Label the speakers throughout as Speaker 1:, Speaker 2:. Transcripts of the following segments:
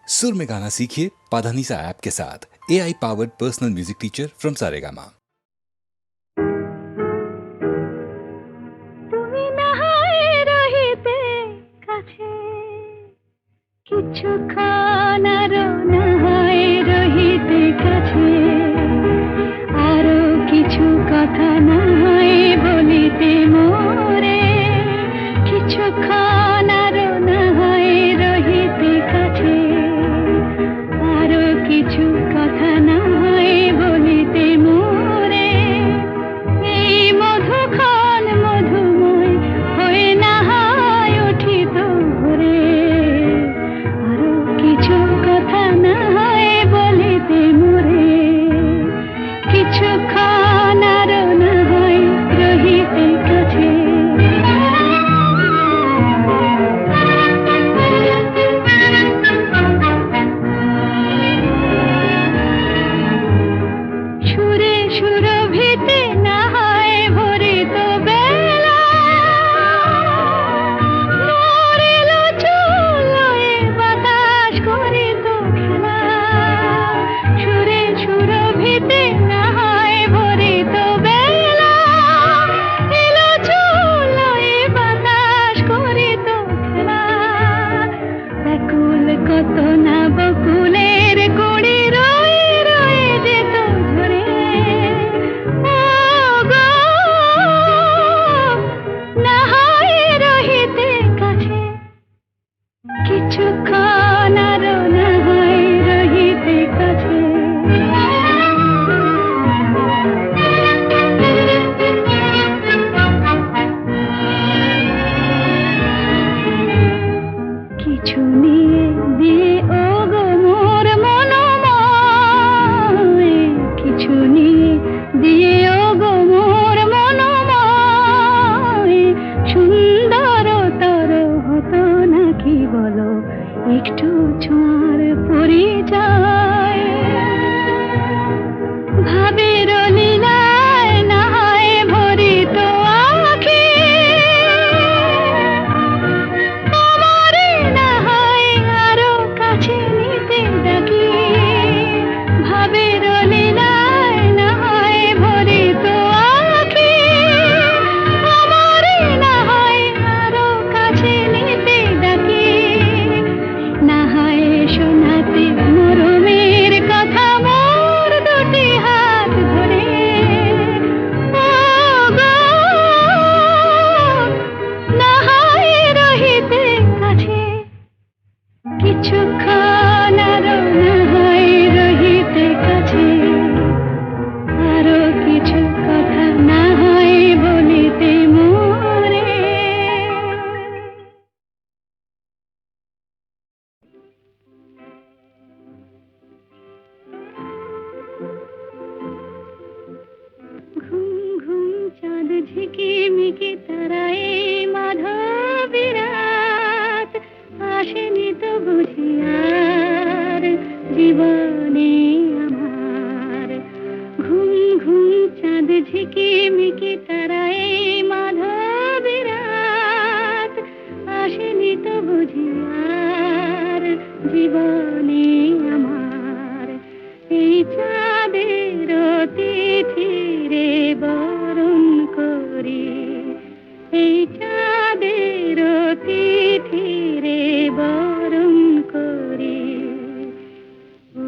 Speaker 1: सुर में गाना सीखिए पाधानीसा ऐप के साथ। AI powered personal music teacher from Saregama.
Speaker 2: কিছুক্ষণ আরো নাহায় রহিতে কাছে, আরো কিছু কথা নাহায় বলিতে মোরে। কিছুক্ষণ আরো নাহায় রহিতে কাছে, আরো কিছু কথা নাহায় বলিতে মোরে। এই মধুক্ষণ মধুময় হয়ে নাহায় উঠিত ভোরে, কিছু কথা না হয় বলিতে মোরে। কিছুক্ষণ আরো না হয় রহিতে কাছে, সুরে সুরভিতে না হয় ভরিত বেলা, মরিল চুলোয় বাতাস করিত খেলা। সুরে সুরভিতে না হয় ভরিত বেলা, এলো চুলোয় বাতাস করিত খেলা। ব্যাকুল কত না বকুলের কুড়ি রয়ে রয়ে যেত ঝরে। ও গো, না হয় রহিতে কাছে, কিছুক্ষণ আরো না হয় রহিতে কাছে। কিছু নিয়ে দিয়ে ও গো মোর মনোময়, কিছু নিয়ে দিয়ে ও গো মোর মনোময়। সুন্দরতর হতো নাকি বলো একটু ছোঁয়ার পরিচয়। ভাবের লীলায় না হয় ভরিত আঁখি, আমারে না হয় আরো কাছে নিতে ডাকি। ভাবের লীলায় না হয় ভরিত আঁখি, আমারে না হয় আরো কাছে নিতে ডাকি। না হয় শোনাতে মরমের কথা মোর দুটি হাত ধরে। ও গো, না হয় রহিতে কাছে, কিছুক্ষণ আরো না হয় রহিতে কাছে। আরো কিছু কথা না হয় বলিতে মোরে। ঘুম ঘুম চাঁদ ঝিকিমিকি তারায় মাধবী রাত, আসেনি তো বুঝি আর জীবনে আমার। ঘুম ঘুম চাঁদ ঝিকিমিকি তারায় মাধবী রাত, আসেনি তো বুঝি আর জীবনে আমার। এই চাঁদের তিথিরে বরণ করি, এই চাঁদের তিথিরে বরণ করি।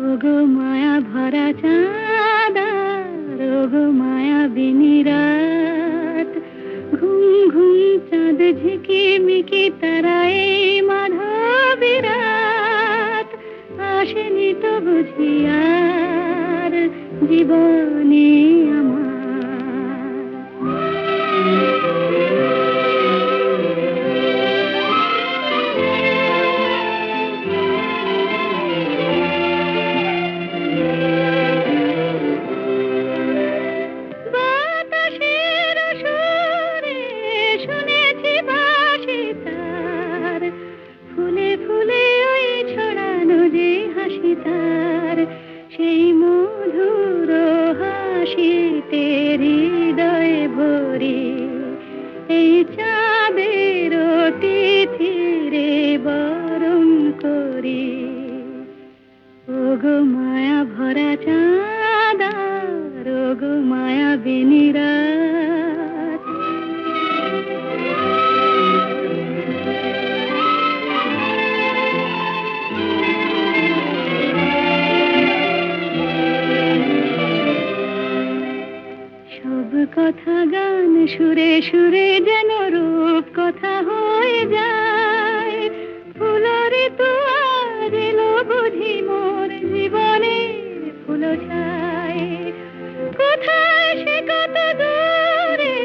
Speaker 2: ওগো মায়া ভরা চাঁদ, ওগো মায়া বিনি রাত। ঘুম ঘুম চাঁদ ঝিকিমিকি তারায় মাধবী রাত, আসেনি তো বুঝি আর জীবনে আমার। বাতাসের সুরে শুনেছি বাঁশি তার, ফুলে ফুলে ওই ছড়ানো যে হাসি তার, সেই মধুর হাসি ওগো মায়া ভরা চাঁদ আর ওগো মায়া বিনিরাত সব কথা গান সুরে সুরে যেন রূপ কথা হয়ে যায় ফুলরে তো আজ এলো বুঝি মোর জীবনের ফুল ছায় কোথায় সে কত দূরে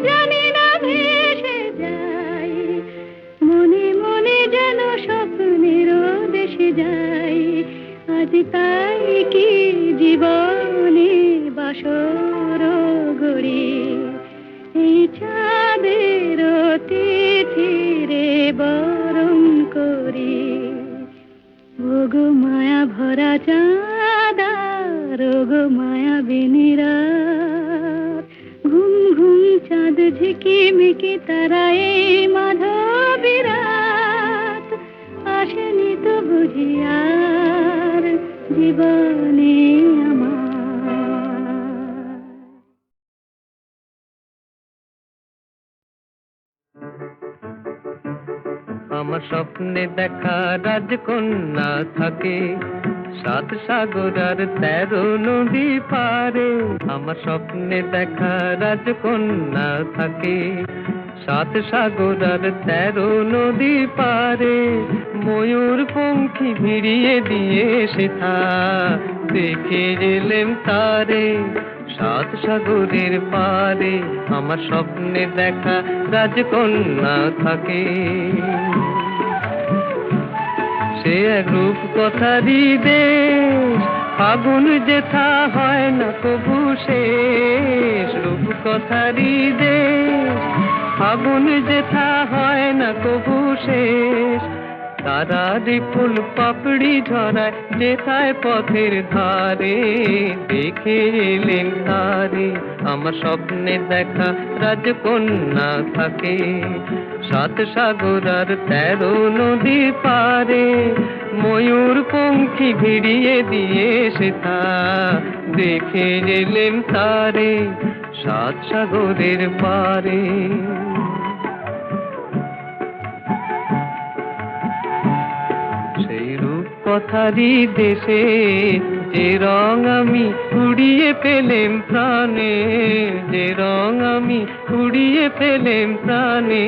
Speaker 2: জানি না ভেসে যায় মনে মনে যেন স্বপ্নের দেশে যাই আজ তাই কি জীবনে বাসর গড়ি এই চাঁদের তিথিরে বরণ করি ওগো মায়া ভরা চাঁদ আর ওগো মায়া বিনিরাত ঘুম ঘুম চাঁদ ঝিকিমিকি তারা এই মাধবী রাত আসেনি তো বুঝি আর জীবনে আমার
Speaker 3: আমার স্বপ্নে দেখা রাজকন্যা থাকে 7 সাগর আর 13 নদী পারে আমার স্বপ্নে দেখা রাজকন্যা থাকে 7 সাগর আর 13 নদী পারে ময়ূর পঙ্খী ভিড়িয়ে দিয়ে সেথা দেখে এলেম তারে 7 সাগরের পারে আমার স্বপ্নে দেখা রাজকন্যা থাকে সে এক রূপ কথারই দেশ ফাগুন যেথা হয় না কবু শেষ রূপ কথারই দেশ ফাগুন যেথা হয় না কবু শেষ তারারি ফুল পাপড়ি ঝরায় যেথায় পথের ধারে দেখে এলেন তারে আমার স্বপ্নে দেখা রাজকন্যা থাকে 7 সাগর আর 13 নদী পারে ময়ূর পঙ্খী ভিড়িয়ে দিয়ে সেথা দেখে এলেন তারে 7 সাগরের পারে কথারই দেশে যে রং আমি কুড়িয়ে পেলেম প্রাণে যে রং আমি কুড়িয়ে পেলেম প্রাণে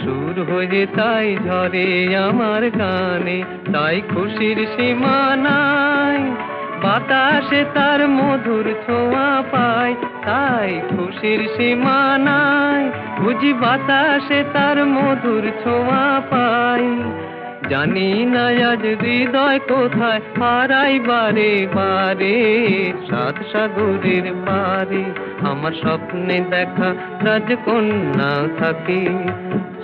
Speaker 3: সুর হয়ে তাই ঝরে আমার গানে তাই খুশির সীমা নাই বাতাসে তার মধুর ছোঁয়া পায় তাই খুশির সীমা নাই বুঝি বাতাসে তার মধুর ছোঁয়া পায় জানি না আজ হৃদয় কোথায় হারাই বারে বারে 7 সাগরের পারে আমার স্বপ্নে দেখা রাজকন্যা থাকে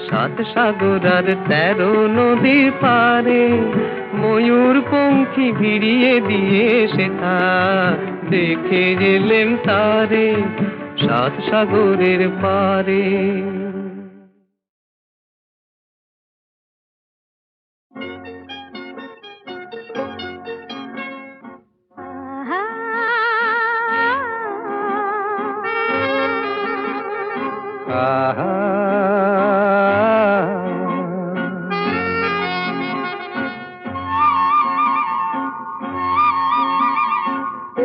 Speaker 3: 7 সাগর আর 13 নদীর পারে ময়ূর পঙ্খী ভিড়িয়ে দিয়ে সেথা দেখে এলেম তারে 7 সাগরের পারে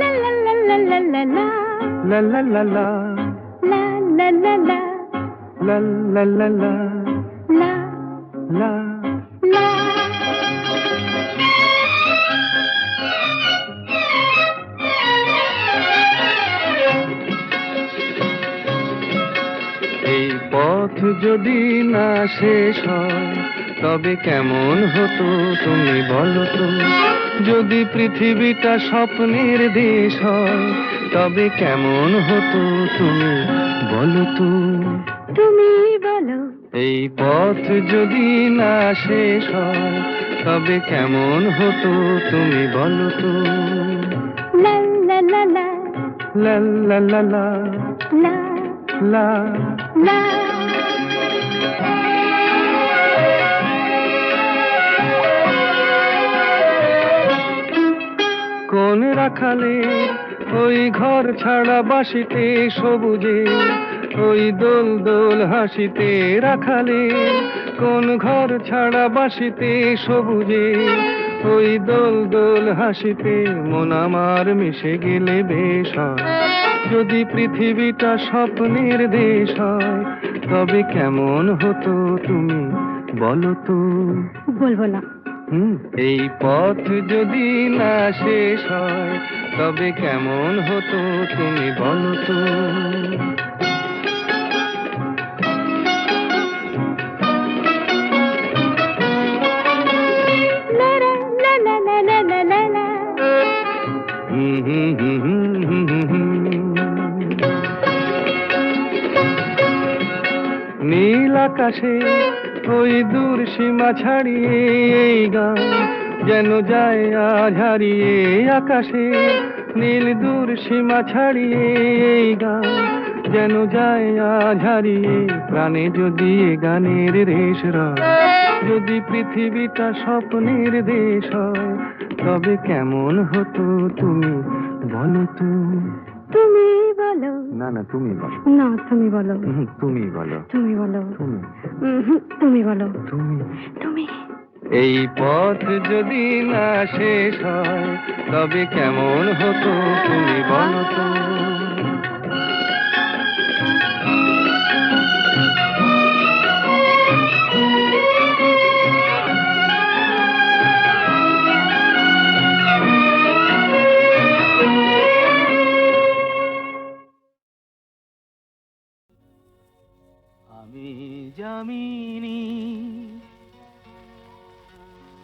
Speaker 3: La la la la
Speaker 2: la la la la
Speaker 3: la la la la
Speaker 2: la
Speaker 3: la
Speaker 2: la
Speaker 3: এই পথ যদি না শেষ হয় তবে কেমন হতো তুমি বলো তো যদি পৃথিবীটা স্বপ্নের দেশ হয় তবে কেমন হতো তুমি বলো তো
Speaker 2: তুমি বলো
Speaker 3: এই পথ যদি না শেষ হয় তবে কেমন হতো তুমি বলো তো
Speaker 2: লা লা লা লা
Speaker 3: লা লা লা লা
Speaker 2: লা
Speaker 3: লা
Speaker 2: লা
Speaker 3: কোন রাখালে ওই ঘর ছাড়া বাসিতে সবুজে, ওই দোল দোল হাসিতে রাখালে কোন ঘর ছাড়া বাসিতে সবুজে, ওই দোল দোল হাসিতে মন আমার মিশে গেলে বেশ হয়। যদি পৃথিবীটা স্বপ্নের দেশ হয় তবে কেমন হতো তুমি বলো তো?
Speaker 2: বলবো না।
Speaker 3: এই পথ যদি না শেষ হয় তবে কেমন হতো তুমি বলো তো?
Speaker 2: লা লা লা লা লা লা লা লা।
Speaker 3: নীল আকাশে ওই দূর সীমা ছাড়িয়ে এই গান যেন যায় আজ হারিয়ে। আকাশে নীল দূর সীমা ছাড়িয়ে এই গান যেন যায় আজ হারিয়ে। প্রাণে যদি এ গানের রেশ রয়, যদি পৃথিবীটা স্বপ্নের দেশ হয় তবে কেমন হতো তুমি বলো তো?
Speaker 2: তুমি বলো।
Speaker 3: না না, তুমি বলো।
Speaker 2: না, তুমি বলো।
Speaker 3: তুমি বলো।
Speaker 2: তুমি বলো।
Speaker 3: তুমি
Speaker 2: তুমি বলো।
Speaker 3: তুমি
Speaker 2: তুমি।
Speaker 3: এই পথ যদি না শেষ হয় তবে কেমন হতো তুমি বলো তো? আমি যামিনী,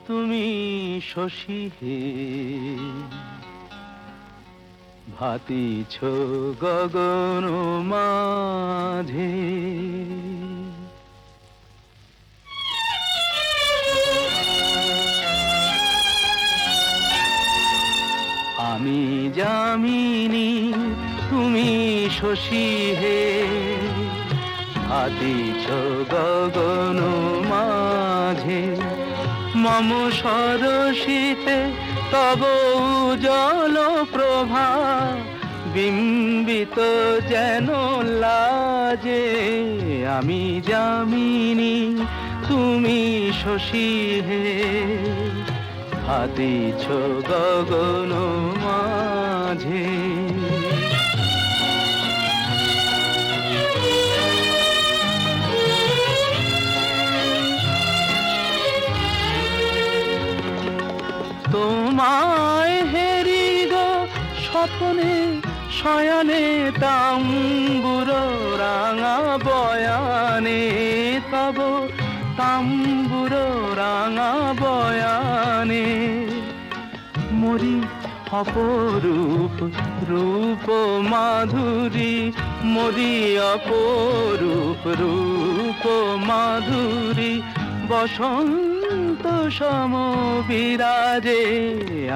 Speaker 3: তুমি শশী হে, ভাতিছ গগন মাঝে। আমি যামিনী, তুমি শশী হে, ভাতিছ গগন মাঝে। মম সরসিতে তব উজ্জ্বল প্রভা, বিম্বিত যেন লাজে। আমি যামিনী, তুমি শশী হে, ভাতিছ গগন মাঝে। তোমায় হেরি গো স্বপ্নে শয়নে, তাম্বুর রাঙা বয়ানে, তব তাম্বুর রাঙা বয়ানে। মরি অপরূপ রূপ মাধুরী, মরি অপরূপ রূপ মাধুরী। বসন্ত সম বিরাজে,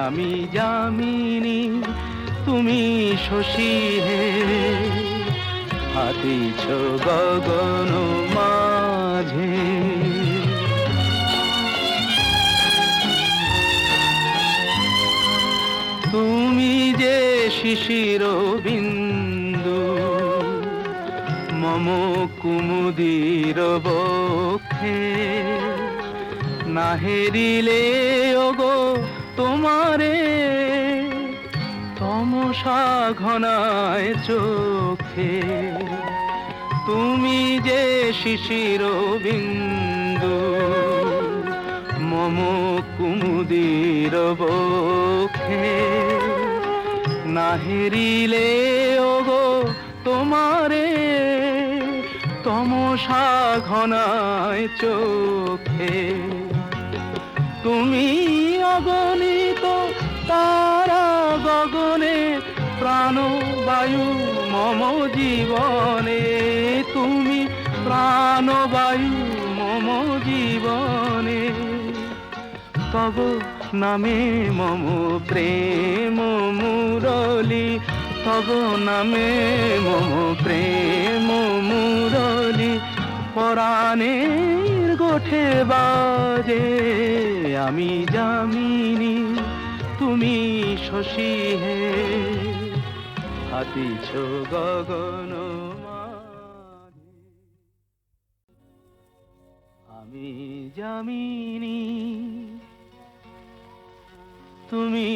Speaker 3: আমি যামিনী, তুমি শশী হে, ভাতিছ গগন মাঝে। তুমি যে শিশির বিন্দু মম কুমুদির বক্ষে, না হেরিলে ওগো তোমারে তমসা ঘনায় চোখে। তুমি যে শিশির বিন্দু মম কুমুদির বক্ষে, না হেরিলে ওগো তোমারে তমসা ঘনায় চোখে। তুমি অগণিত তারা গগনে, প্রাণবায়ু মম জীবনে। তুমি প্রাণবায়ু মম জীবনে। তব নামে মম প্রেম মুরলী, তব নামে মম প্রেম মুরলী। পরাণের গোঠে বাজে, আমি যামিনী, তুমি শশী হে হাতিছ গগন মাঝে। আমি যামিনী তুমি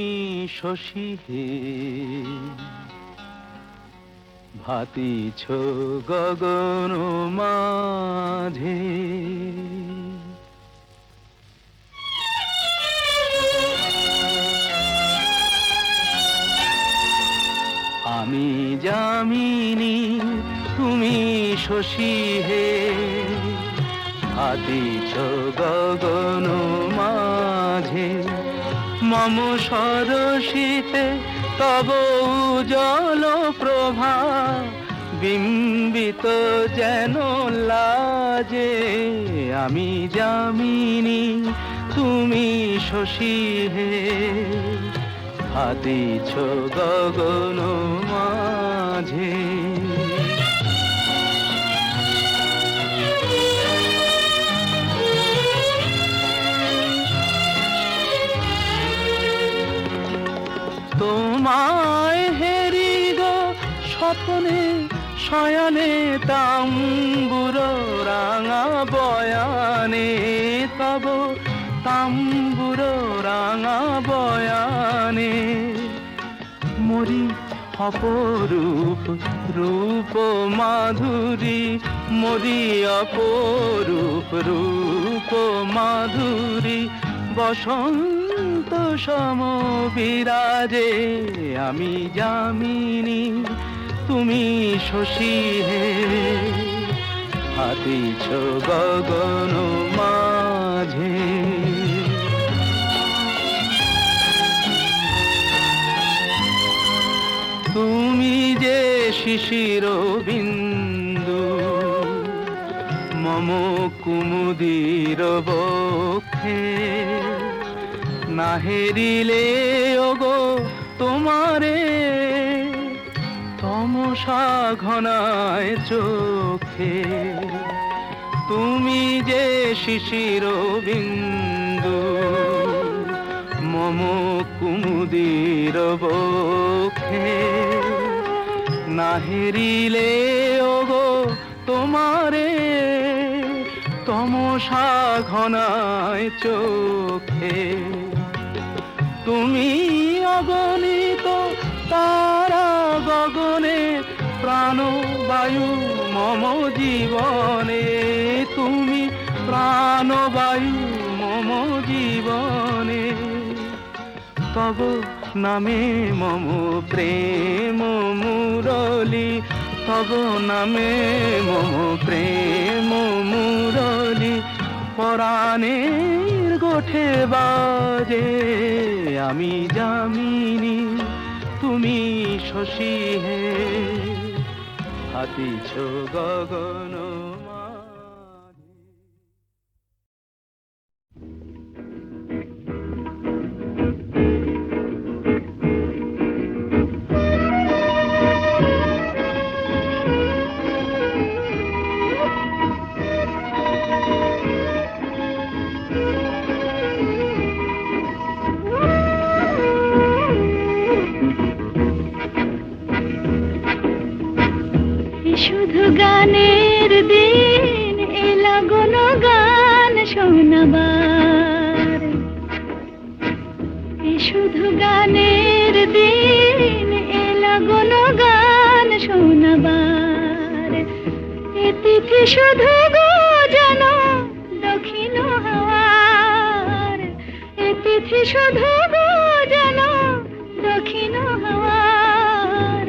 Speaker 3: শশী হে ভাতিছ গগন মাঝে। আমি যামিনী তুমি শশী হে ভাতিছ গগন মাঝে। মম সরসিতে তব উজ্জ্বল প্রভা বিম্বিত যেন লাজে। আমি যামিনী তুমি শশী হে ভাতিছ গগন মাঝে। তোমায় হেরি গো স্বপ্নে শয়নে তাম্বুর রাঙা বয়ানে। তব তাম্বুর রাঙা বয়ানে মরি অপরূপ রূপ মাধুরী। মরি অপরূপ রূপ মাধুরী বসন্ত সম বিরাজে। আমি যামিনী তুমি শশী হে হাতিছ গগন মাঝে। তুমি যে শিশির বিন্দু মম কুমুদির বক্ষে। না হেরিলে ওগো তোমারে তমসা ঘনায় চোখে। তুমি যে শিশির বিন্দু মম কুমুদির বক্ষে। না হেরিলে ওগো তোমারে তমসা ঘনায় চোখে। তুমি অগণিত তারা গগনে প্রাণবায়ু মম জীবনে। তুমি প্রাণবায়ু মম জীবনে। তব নামে মম প্রেম মুরলী। তব নামে মম প্রেম মুরলী পরাণের গোঠে বাজে। আমি যামিনী তুমি শশী হে হাতিছ গগন মাঝে।
Speaker 2: শুধু গানের দিন এলা গুণ গান শোনাবার। শুধু গানের দিন এলা গুণ গান শোনাবার। এ তিথি শুধু গো যেন দক্ষিণ হাওয়ার। এ তিথি শুধু গো যেন দক্ষিণ হাওয়ার।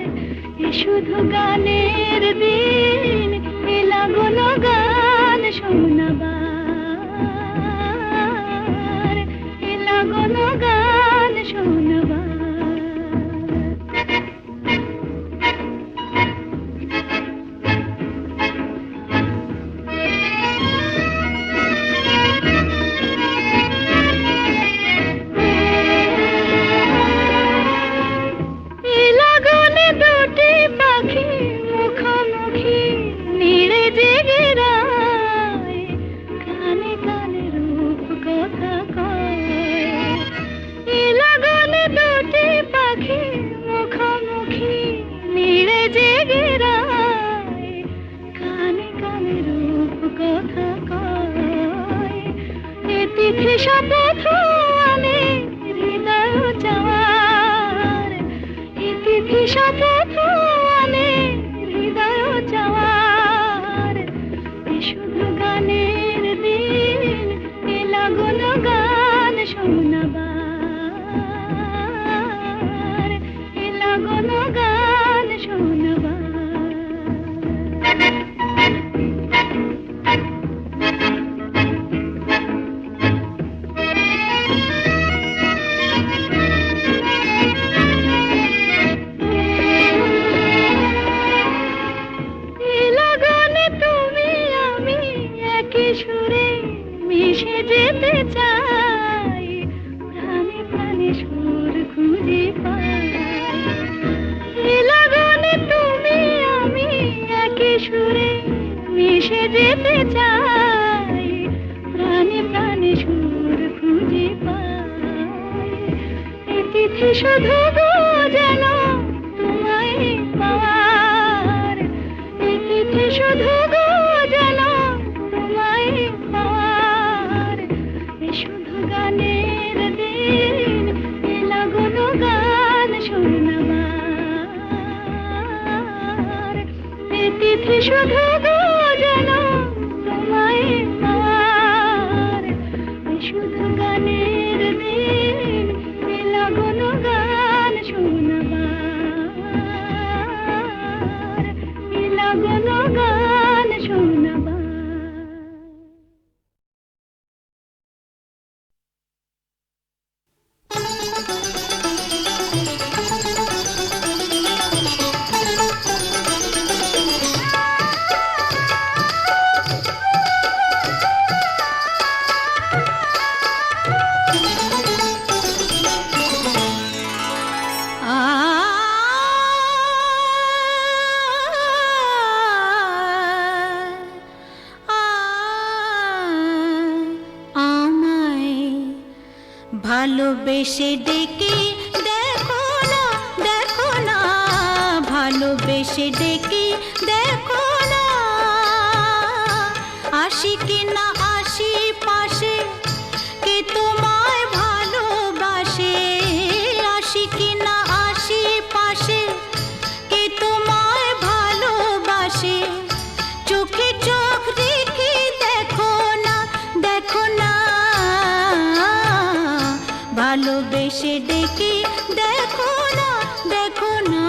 Speaker 2: এ শুধু গানের দিন এলা গুণ গান শোনাবার। এলা গুণ গান শোনাবার। দুটি পাখি মুখোমুখি মিলে জেগে রায়, কানে কানে রূপ কথা কয়, এ তিথি শপথ আনে হৃদয় চাওয়ার, এ তিথি শপথ আনে হৃদয় চাওয়ার, এ শুধু গানের দিন, এ লাগল গান শোনাবার, এ লাগল গান শোনাবার। সুরে মিশে যেতে চাই, প্রাণে প্রাণে সুর খুঁজে পাই, এ লগনে তুমি আমি একই সুরে মিশে যেতে চাই, প্রাণে প্রাণে সুর খুঁজে পাই, এ তিথি শুধু গো যেন তোমায় পাওয়ার, এ তিথি শুধু গো যেন তোমায় পাওয়ার, এ শুধু গানের দিন, এ লাগল গান শোনাবার, এ তিথি শুধু গো যেন তোমায় পাওয়ার, এ শুধু গানের দিন, এ লাগল গান শোনাবার, এ লাগল গান শোনাবার।
Speaker 4: ভালোবেসে ডেকে দেখো না, দেখো না, ভালোবেসে ডেকে দেখো না, আসি কিনা আসি পাশে, কে তোমায় ভালোবাসে, আসি কিনা আসি পাশে, কে তোমায় ভালোবাসে, চোখে চোখ রেখে দেখো না, দেখো না, ভালোবেসে ডেকে দেখো না, দেখো না,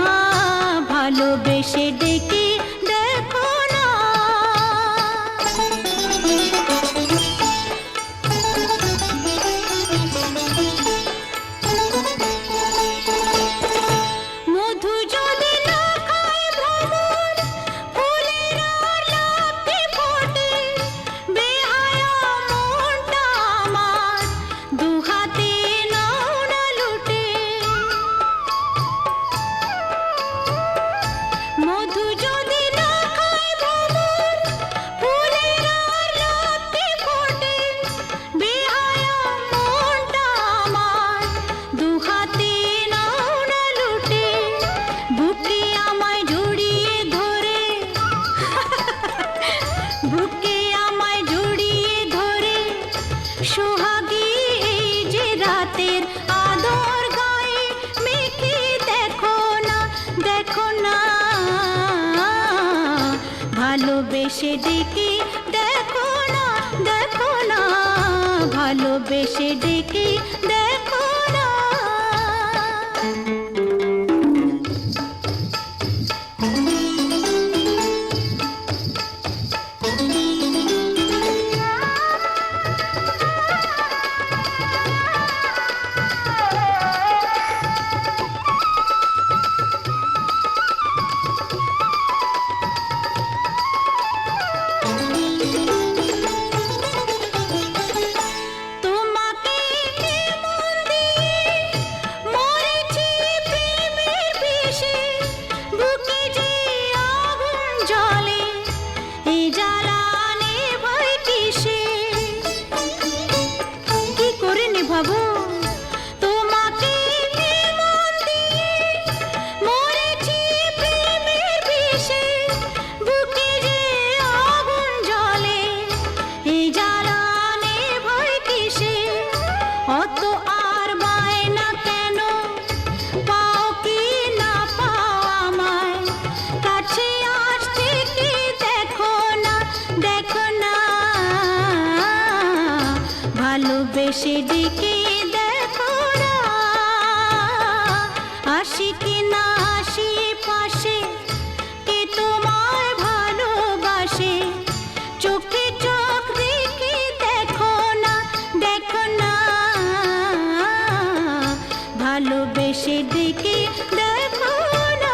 Speaker 4: ভালোবেসে ডেকে দেখো না। মধু যদি না খায় ভ্রমর, ফুলের আর লাফে ফোটে, বেহায়া মনটা আমার দুহাতে নাও না লুটে, মধু যদি না খায় ভ্রমর, ফুলের আর লাফে ফোটে, বেহায়া মনটা আমার দুহাতে নাও না লুটে, বুকে আমায় জড়িয়ে ধরে, বুকে আমায় জড়িয়ে ধরে, সোহাগী এই যে রাতের আদর গায়ে মেখে দেখো না, দেখো না, ভালোবেসে ডেকে দেখো না, দেখো না, ভালোবেসে ডেকে দেখো না। তোমাকে ভালোবেসে ডেকে দেখো না, আসি কি না আসি পাশে, কে তোমায় ভালোবাসে, চোখে চোখ রেখে দেখো না, দেখো না, ভালোবেসে ডেকে দেখো না।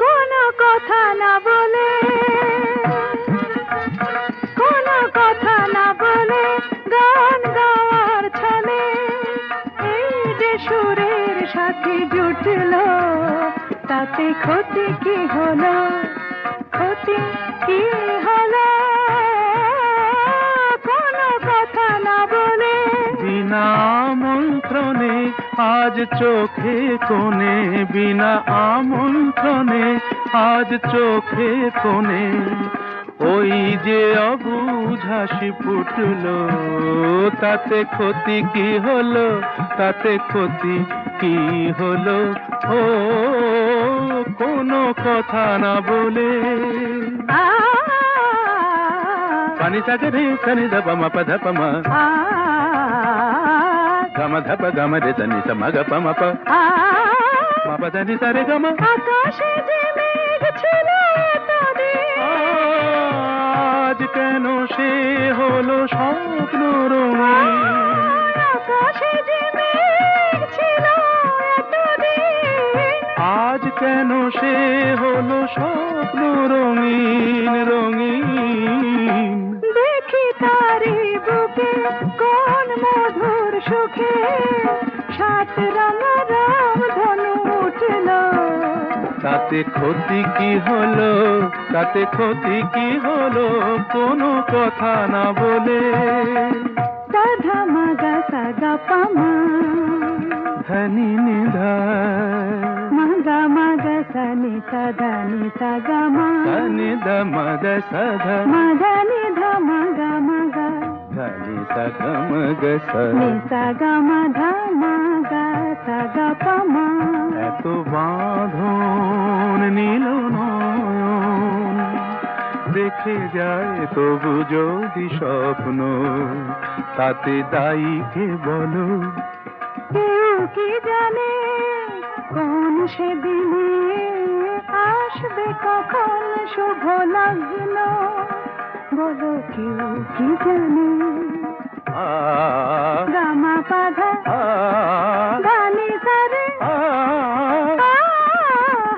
Speaker 2: কোনো কথা না বলে, কোনো কথা না বলে গান গাওয়ার ছলে এই যে সুরের সাথে জুটলো, তাতে ক্ষতি কি হলো, ক্ষতি কি হলো, কোনো কথা না বলে।
Speaker 3: বিনা আমন্ত্রণে আজ চোখে কোণে, বিনা আমন্ত্রণে আজ চোখে কোণে ওই যে অবুঝ হাসি ফুটলো, তাতে ক্ষতি কি হলো, তাতে ক্ষতি কি হলো, ও কোনো কথা না বলে। পানি সাগে রে সনি ধপ ম পধ প ম, গম ধপ গম রে সনি স ম গ প ম প, ম প ধ নি সা রে গ ম।
Speaker 2: আকাশে যে মেঘ ছিল এতদিন,
Speaker 3: আজ কেন সে হলো স্বপ্ন রঙিন,
Speaker 2: আকাশে যে মেঘ ছিল এতদিন,
Speaker 3: আজ কেন সে হলো স্বপ্ন রঙিন রঙিন।
Speaker 2: দেখি তারি বুকে কোন মধুর সুখে সাত রঙ রাম ধনু উঠল,
Speaker 3: তাতে ক্ষতি কি হলো, তাতে ক্ষতি কি হলো, কোনো কথা না বলে।
Speaker 2: সাধা মাগা সাগা পামা,
Speaker 3: ধনি নিধা,
Speaker 2: মাগা মাগা সানি সাধা নি সাগা মা,
Speaker 3: ধনি দ মদ সধ,
Speaker 2: মাগা নি ধা মাগা মাগা,
Speaker 3: ধনি সগ মগ স।
Speaker 2: নি সাগা মা ধা মাগা সাগা পামা।
Speaker 3: এত বাঁধন নীল নয়ন দেখে যায় তবু যদি স্বপ্ন, তাতে দায়ী কে বলো।
Speaker 2: কেউ কি জানে কোন সেদিনে আসবে কখন শুভ লগ্ন, বলো কেউ কি জানে। গামা পাধা গানি সারে,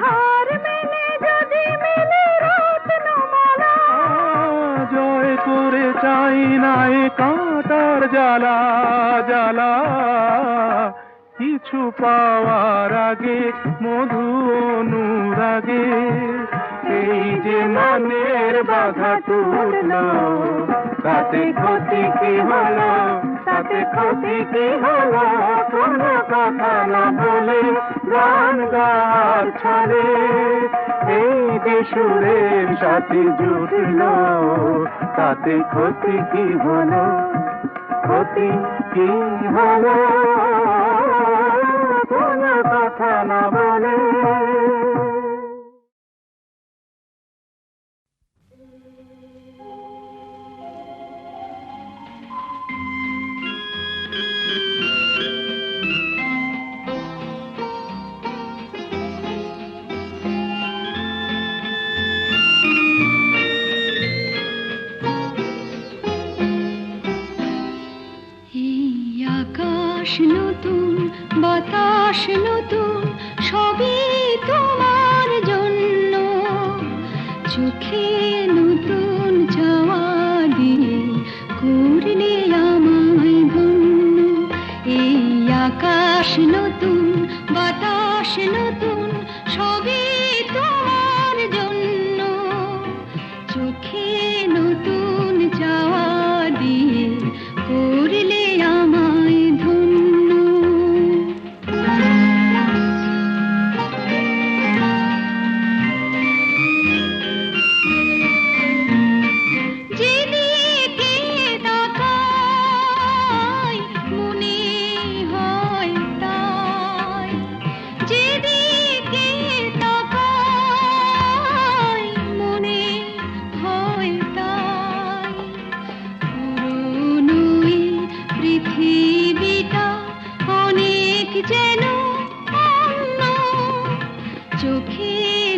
Speaker 2: হার মেনে যদি মেলে রত্নমালা,
Speaker 3: জয় করে চাই নাই কাঁটার জ্বালা জ্বালা, কিছু পাওয়ার আগে মধু অনুরাগে এই যে মনের বাধা টুটলো, তাতে ক্ষতি কি হলো, তাতে ক্ষতি কি হলো, কোনো কথা না বলে গান গাওয়ার ছলে এই যে সুরের সাথে জুটলো, তাতে ক্ষতি কি হলো, ক্ষতি কি হলো, কোনো কথা না বলে।
Speaker 4: আকাশ নতুন, বাতাস নতুন, সবই তোমার জন্য, চোখে নতুন চাওয়া দিয়ে করলে আমায় ধন্য। এই আকাশ নতুন, বাতাস নতুন, সবই তোমার জন্য, চোখে নতুন চাওয়া দিয়ে করলে আমায় ধন্য।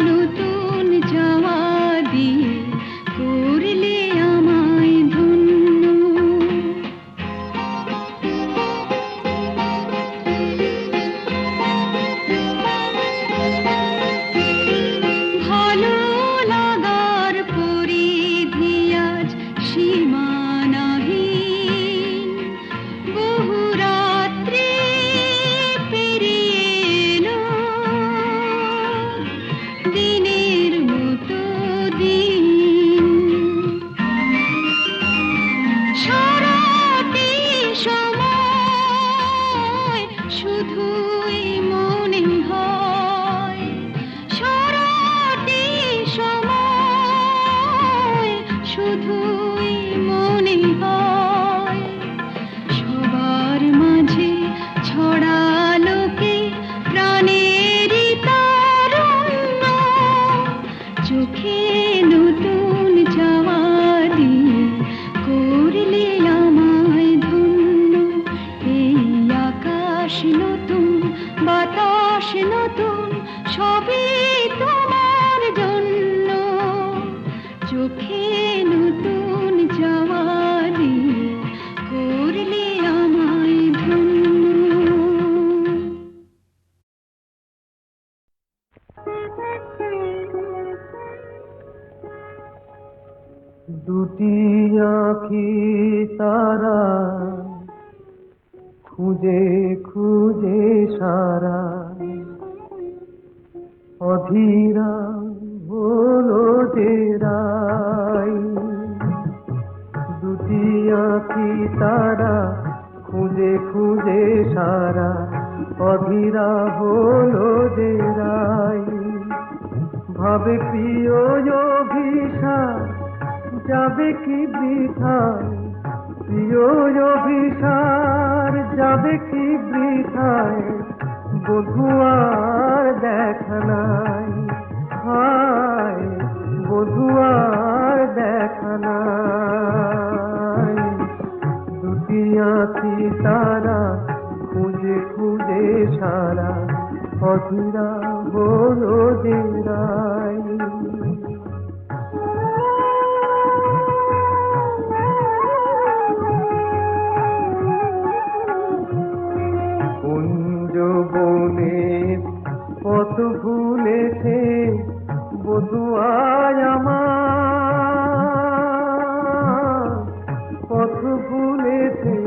Speaker 4: নতুন চাওয়া দিয়ে করলে আমায় ধন্য। ভালো লাগার পরিধি আজ সীমানাহীন, বহু রাত্রি পেরিয়ে এলো, দিনের মতো দিন। সারাটি সময় শুধুই মনে হয়, সারাটি সময় শুধুই মনে হয়, সবার মাঝে ছড়ালো কে প্রাণেরই তারুণ্য, চোখে নতুন চাওয়া দিয়ে করলে আমায় ধন্য। এই আকাশ নতুন, বাতাস নতুন, সবই তোমার জন্য, চোখে নতুন চাওয়া দিয়ে করলে আমায় ধন্য।
Speaker 3: দুটি আঁখি তারা খুঁজে খুঁজে সারা, অধীরা হলো যে রাই। দুটি আঁখি তারা খুঁজে খুঁজে সারা, অধীরা হলো যে রাই। ভাবে প্রিয় অভিশাপ যাবে কি বৃথায়, প্রিয় অভিসার যাবে কি বৃথায়, বধুয়ার দেখা নাই, হায় বধুয়ার দেখা নাই। দুটি আঁখি তারা খুঁজে খুঁজে সারা, অধীরা হলো যে রাই। বনের পথ ভুলেছে বধুয়ায় আমার, পথ ভুলেছে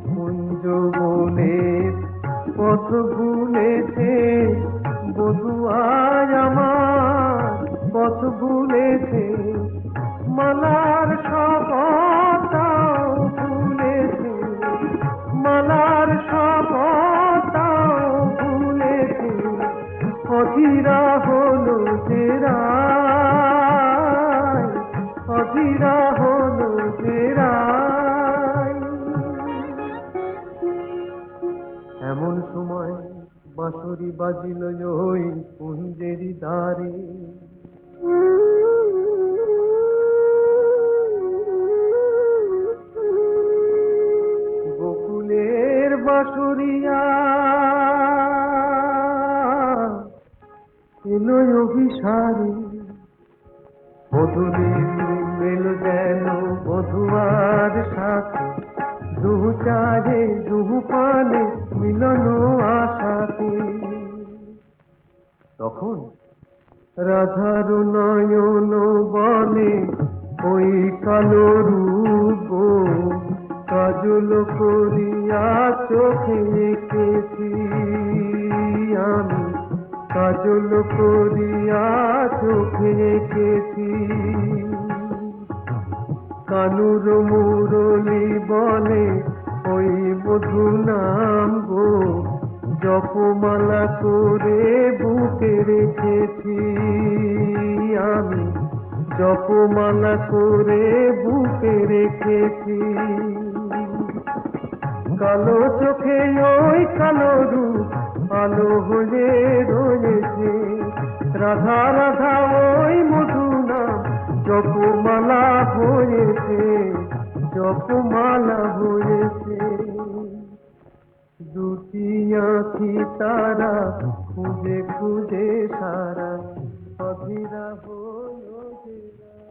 Speaker 3: কুঞ্জ বনের পথ ভুলেছে বধুয়ায় আমার, পথ ভুলেছে মালার শপথটাও ভুলেছে, মালার শপথটাও ভুলেছে, অধীরা হলো যে রাই, অধীরা হলো যে রাই। এমন সময় বাঁশরি বাজিল ওই কুঞ্জেরি দ্বারে, গোকুলের বাঁশরিয়া এলো অভিসারে, বধূর মেল যেন বধুয়ার সাথে, দুহু চাহে দুহু পানে মিলন আশাতে। তখন রাধার নয়ন বলে ওই কালো রূপ, কাজল করিয়া চোখে এঁকেছি আমি, কাজল করিয়া চোখে এঁকেছি। কানুর মুরলি বলে ওই মধু নাম গো, জপমালা করে বুকে রেখেছি আমি, জপমালা করে বুকে রেখেছি। কালো চোখে ওই কালো রূপ আলো হয়ে রয়েছে, রাধা রাধা ওই মধু নাম জপমালা হয়েছে, জপমালা হয়েছে। দুটি আঁখি তারা খুঁজে খুঁজে সারা, সেরা হলো সেরা